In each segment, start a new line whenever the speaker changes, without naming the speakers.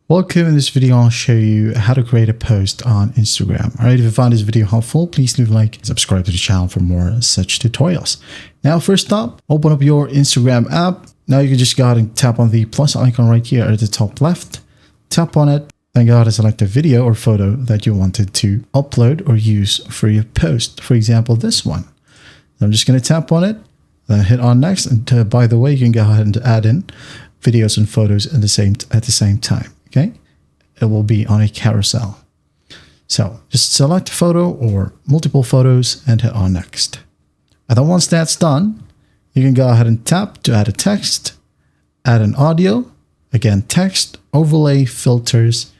Welcome. In this video, I'll show you how to create a post on Instagram. All right, if you find this video helpful, please leave a like and subscribe to the channel for more such tutorials. Now, first up, open up your Instagram app. Now you can just go ahead and tap on the plus icon right here at the top left. Tap on it, then go ahead and select a video or photo that you wanted to upload or use for your post. For example, this one. I'm just going to tap on it, then hit on next. And by the way, you can go ahead and add in videos and photos at the same time. Okay, it will be on a carousel. So just select a photo or multiple photos and hit on next. And then once that's done, you can go ahead and tap to add a text, add an audio, again, text, overlay, filters,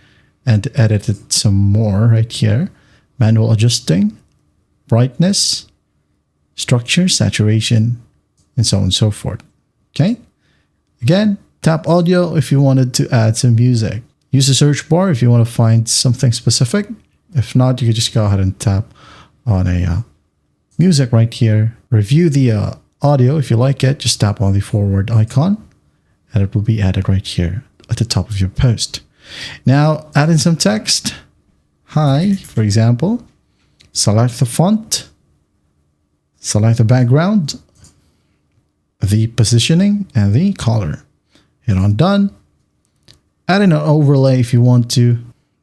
and edit it some more right here. Manual adjusting, brightness, structure, saturation, and so on and so forth. Okay, again, tap audio if you wanted to add some music. Use the search bar if you want to find something specific. If not, you can just go ahead and tap on a music right here. Review the audio. If you like it, just tap on the forward icon and it will be added right here at the top of your post. Now, add in some text. Hi, for example. Select the font. Select the background, the positioning, and the color. Hit on done. Add in an overlay if you want to.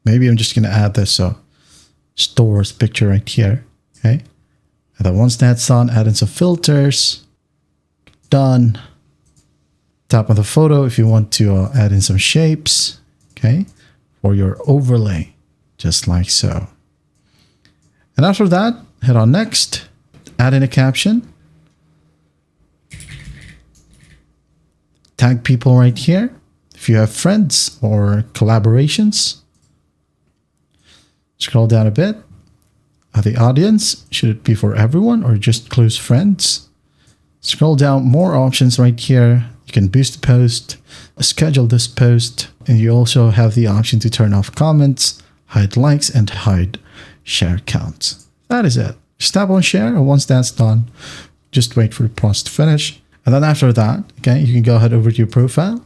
Maybe I'm just going to add this store's picture right here. Okay. And then once that's done, add in some filters. Done. Tap on the photo if you want to add in some shapes. Okay. For your overlay. Just like so. And after that, hit on next. Add in a caption. Tag people right here. If you have friends or collaborations, scroll down a bit. The audience, should it be for everyone or just close friends? Scroll down, more options right here. You can boost the post, schedule this post, and you also have the option to turn off comments, hide likes, and hide share counts. That is it. Just tap on share, and once that's done, just wait for the process to finish. And then after that, okay, you can go ahead over to your profile,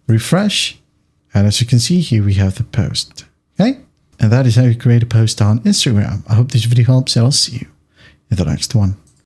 refresh, and as you can see here, we have the post. Okay, and that is how you create a post on Instagram. I hope this video helps, and I'll see you in the next one.